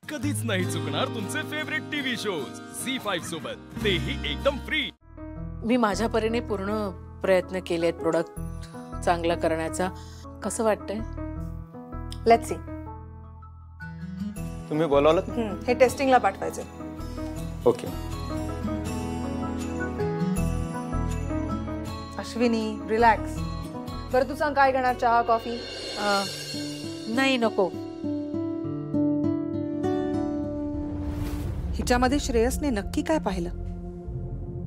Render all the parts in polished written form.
कधीच नाही चुकणार तुमचे फेवरेट टीव्ही शोज झी5 सोबत, तेही एकदम फ्री। मी माझ्या परीने पूर्ण प्रयत्न केलेत प्रोडक्ट चांगला करण्याचा। कसं वाटतंय? Let's see. तुम्ही बोलवलं? हे टेस्टिंगला पाठवायचे। ओके। अश्विनी रिलॅक्स। बरं तू सांग काय घेणार, चहा कॉफी? नाही नको। हिच्यामध्ये श्रेयसने नक्की काय पाहिलं?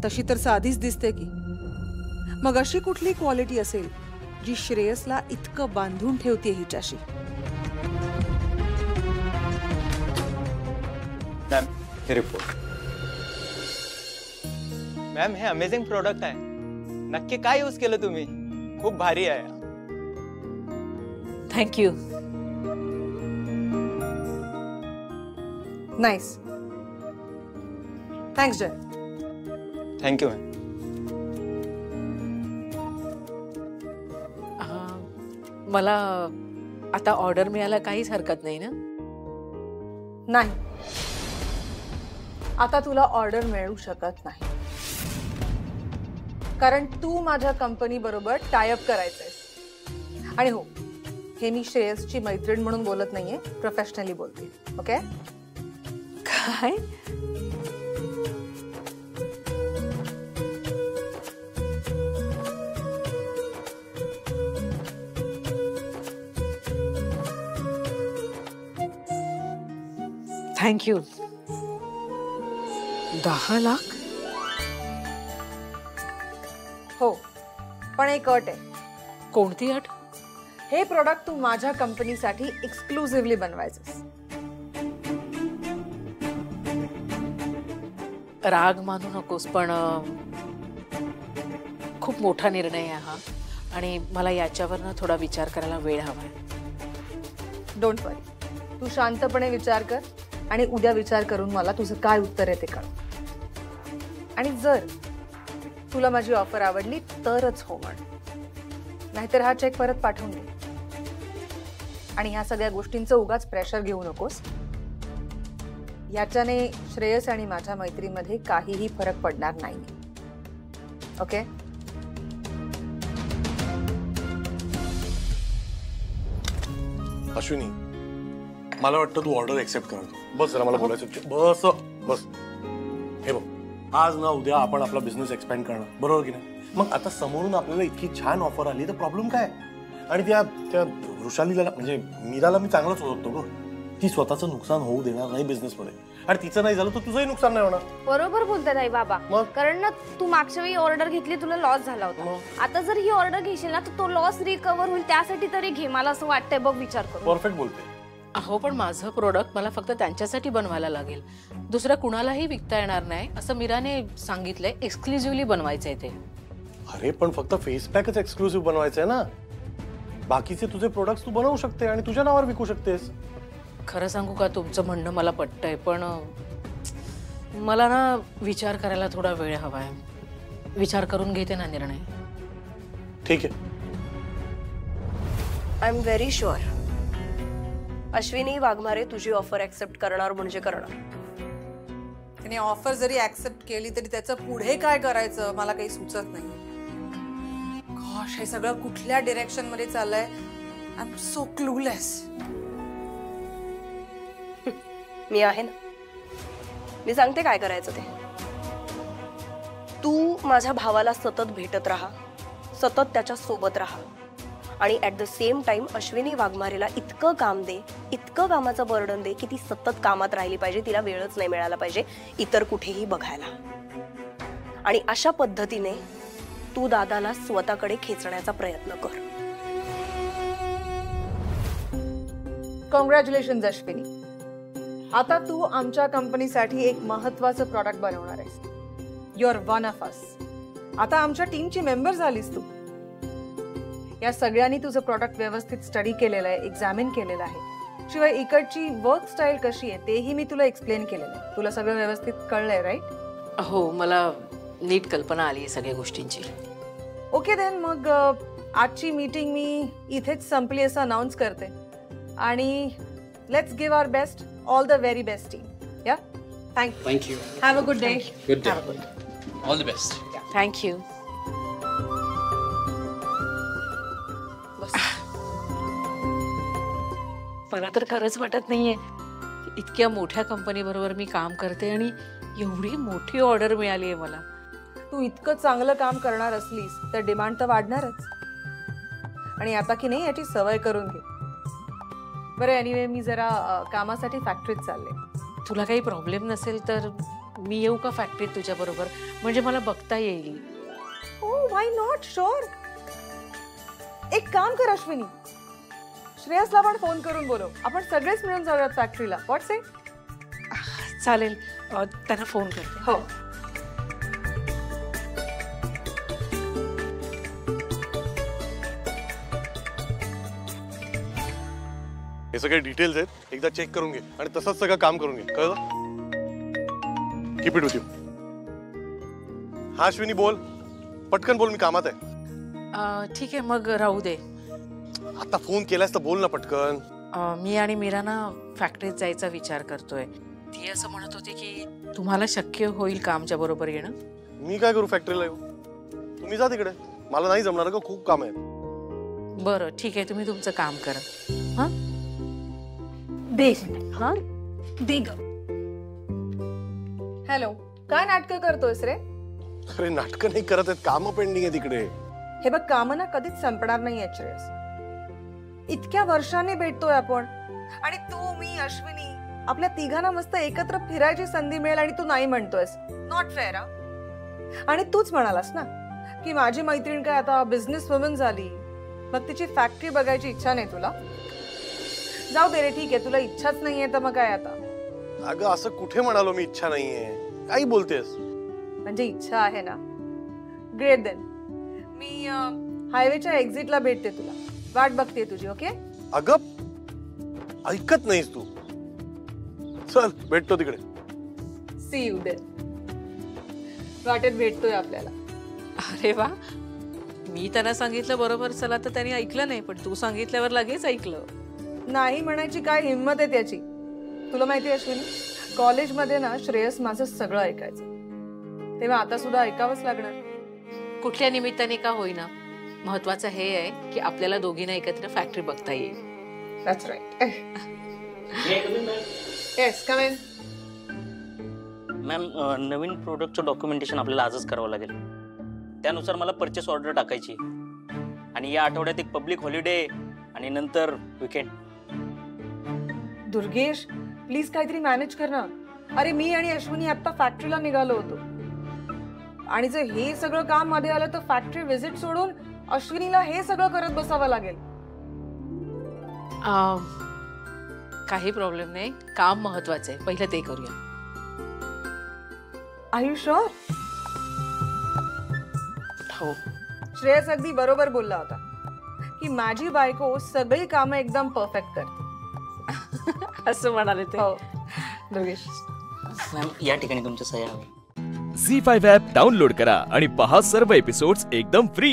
तशी तर साधीच दिसते की, मग अशी कुठली क्वालिटी असेल जी श्रेयसला इतकं बांधून ठेवते हिच्याशी? मॅम हे रिपोर्ट। मॅम हे अमेझिंग प्रोडक्ट आहे, नक्की काय यूज केलं तुम्ही? खूप भारी आहे। Thank you. Nice, thanks Jai. Thank you ma'am. मला आता ऑर्डर मिळायला काहीच हरकत नाही ना? नाही, आता तुला ऑर्डर मिळू शकत नाही, कारण तू माझ्या कंपनी बरोबर टायअप करायचंय। आणि हो, हे मी श्रेयसची मैत्रीण म्हणून बोलत नाहीये, प्रोफेशनली बोलते। ओके? काय? थँक्यू। 10 लाख? हो, पण एक अट आहे। कोणती अट? हे प्रोडक्ट तू माझ्या कंपनीसाठी एक्सक्लुसिव्हली बनवायचंस। राग मानू नकोस, पण खूप मोठा निर्णय आहे हा, आणि मला याच्यावर थोडा विचार करायला वेळ हवाय। डोंट वरी, तू शांतपणे विचार कर आणि उद्या विचार करून मला तुझं काय उत्तर आहे ते कळ। आणि जर तुला माझी ऑफर आवडली तरच हो म्हण, नाहीतर हा चेक परत पाठवून दे। आणि ह्या सगळ्या गोष्टींचं उगाच प्रेशर घेऊ नकोस, याच्याने श्रेयस आणि माझ्या मैत्रीमध्ये काहीही फरक पडणार नाही। ओके? अश्विनी, मला वाटतं तू ऑर्डर एक्सेप्ट करतो। बस जरा मला बोलायचं होतं। बस बस। हे बघ, आज ना उद्या आपण आपला बिझनेस एक्सपॅन्ड करणार, बरोबर की नाही? मग आता समोरून आपल्याला इतकी छान ऑफर आली तर प्रॉब्लेम काय? आणि त्या वृषालीला म्हणजे मीराला मी चांगलंच ओळखतो गं, ती स्वतःचं नुकसान होऊ देणार नाही बिझनेसमध्ये, आणि तिचं नाही झालं तर तुझंही नुकसान नाही होणार। बरोबर बोलतात आई बाबा, कारण ना तू मागच्या वेळी ऑर्डर घेतली, तुला लॉस झाला होता। आता जर ही ऑर्डर घेशील ना तर तो लॉस रिकव्हर होईल, त्यासाठी तरी घे। मला असं वाटतंय, बघ विचार करून। परफेक्ट बोलते। अहो, पण माझं प्रोडक्ट मला फक्त त्यांच्यासाठी बनवायला लागेल, दुसऱ्या कुणालाही विकता येणार नाही असं मीराने सांगितलंय। एक्सक्लुसिव्हली बनवायचंय ते। अरे पण फक्त फेस पॅकच एक्सक्लुसिव्ह बनवायचंय ना, बाकीचे तुझे प्रोडक्ट्स तू बनवू शकते आणि तुझ्या नावावर विकू शकतेस। खरं सांगू का, तुमचं म्हणणं मला पटतंय, पण मला ना विचार करायला थोडा वेळ हवाय। विचार करून घेते ना निर्णय। ठीक आहे। I am very sure Ashwini Waghmare तुझी ऑफर एक्सेप्ट करणार म्हणजे करणार। त्याने ऑफर जरी एक्सेप्ट केली तरी त्याचं पुढे काय करायचं मला काही सुचत नाही। गॉश, हे सगळं कुठल्या डायरेक्शन मध्ये चाललंय? I am so clueless. मी आहे ना, मी सांगते काय करायचं ते। तू माझ्या भावाला सतत भेटत राहा, सतत त्याच्या सोबत राहा, आणि at the same time Ashwini वाघमारेला इतकं काम दे, इतकं कामाचं बर्डन दे की ती सतत कामात राहिली पाहिजे, तिला वेळच नाही मिळाला पाहिजे इतर कुठेही बघायला। आणि अशा पद्धतीने तू दादाला स्वतःकडे खेचण्याचा प्रयत्न कर। कॉंग्रॅच्युलेशन्स अश्विनी, आता तू आमच्या कंपनीसाठी एक महत्त्वाचं प्रॉडक्ट बनवणार आहेस। You are one of us. आता आमच्या टीमची मेंबर झालीस तू। या सगळ्यांनी तुझं प्रॉडक्ट व्यवस्थित स्टडी केलेलं आहे, एक्झामिन केलेलं आहे। शिवाय इकडची वर्क स्टाईल कशी आहे तेही मी तुला एक्सप्लेन केलेलं आहे। तुला सगळं व्यवस्थित कळलंय, राईट? हो, मला नीट कल्पना आली सगळ्या गोष्टींची। ओके देन, मग आजची मीटिंग मी इथेच संपली असं अनाउन्स करते, आणि let's give our best all the very best team. Yeah thank you. Thank you. Have a good day. Good day. All the best. Thank you. मला तर खरंच वाटत नाहीये इतक्या मोठ्या कंपनी बरोबर मी काम करते आणि एवढी मोठी ऑर्डर मिळाली आहे मला. तू इतकं चांगलं काम करणार असलीस तर डिमांड तर वाढणारच. आणि आता की नाही याची सवय करून घे. बरं एनिवे मी जरा कामासाठी फॅक्टरीत चालले. तुला काही प्रॉब्लेम नसेल तर मी येऊ का फॅक्टरीत तुझ्या बरोबर? म्हणजे मला बघता येईल. ओ व्हाय नॉट. शुअर. एक काम कर अश्विनी, श्रेयसला पण फोन करून बोलव. आपण सगळेच मिळून जाऊयात फॅक्टरीला. व्हॉट से? चालेल. त्यांना फोन करते. हो. हे सगळे डिटेल्स आहेत, एकदा चेक करून घे आणि तसंच सगळं काम करून घे. कळलं? Keep it with you. हा अश्विनी बोल, पटकन बोल, मी कामात आहे. ठीक आहे मग राहू दे. आता फोन केलास तर बोल ना पटकन. मी आणि मीरा ना फॅक्टरीत जायचा विचार करतोय. ती असं म्हणत होती की तुम्हाला शक्य होईल का आमच्या बरोबर येणं? मी काय करू फॅक्टरीला येऊ? तुम्ही जा तिकडे, मला नाही जमणार का, खूप काम आहे. बरं ठीक आहे, तुम्ही तुमचं काम करा. हा दे. हा दे ग. हॅलो, काय नाटकं करतोयस रे? अरे नाटकं नाही करत आहेत, काम पेंडिंग आहे तिकडे. हे बघ, काम ना कधीच संपणार नाही आहे श्रेयस. इतक्या वर्षांनी भेटतोय आपण आणि तू, मी, अश्विनी आपल्या तिघांना मस्त एकत्र फिरायची संधी मिळेल आणि तू नाही म्हणतोयस. Not fair. आणि तूच म्हणालास ना की माझी मैत्रीण काय आता बिझनेस वुमन झाली, मग तिची फॅक्टरी बघायची इच्छा नाही तुला? जाऊ दे रे, ठीक आहे, तुला इच्छाच नाहीये तर मग काय आता? अगं असं कुठे म्हणालो मी इच्छा नाहीये, काही बोलतेस? म्हणजे इच्छा आहे ना. Great then. मी हायवेच्या एक्झिटला भेटते तुला. वाट बघते तुझी. ओके? अगं ऐकत नाहीस तू. चल भेटतो तिकडे. See you then. वाटेत भेटतोय आपल्याला. अरे वा, मी त्यांना सांगितलं बरोबर चला तर त्यांनी ऐकलं नाही, पण तू सांगितल्यावर लगेच ऐकलं. नाही म्हणायची काय हिंमत आहे त्याची. तुला माहिती अश्विनी, कॉलेजमध्ये ना श्रेयस माझं सगळं ऐकायचं, तेव्हा आता सुद्धा ऐकावंच लागणार. कुठल्या निमित्ताने का होईना, महत्वाचं हे आहे की आपल्याला दोघींना एकत्र फॅक्टरी बघता येईल. That's right. Yes, come in. Ma'am, नवीन प्रोडक्टचं डॉक्युमेंटेशन आपल्याला आजच करावं लागेल. त्यानुसार मला परचेस ऑर्डर टाकायची आणि या आठवड्यात एक पब्लिक हॉलिडे आणि नंतर वीकेंड. दुर्गेश, प्लीज काहीतरी मॅनेज कर ना. अरे मी आणि अश्विनी आता फॅक्टरीला निघालो होतो आणि जर हे सगळं काम मध्ये आलं तर फॅक्टरी व्हिजिट सोडून अश्विनीला हे सगळं करत बसावं लागेल. काही प्रॉब्लेम नाही, काम महत्वाचं आहे, पहिलं ते करूया. Are you sure? हो. श्रेयस अगदी बरोबर बोलला होता की माझी बायको सगळी कामं एकदम परफेक्ट करते. असं म्हणाले ते. हो दुर्गेश. मॅम, या ठिकाणी तुमच्या सह्या हवी. झी5 ॲप डाउनलोड करा आणि पहा सर्व एपिसोड्स एकदम फ्री.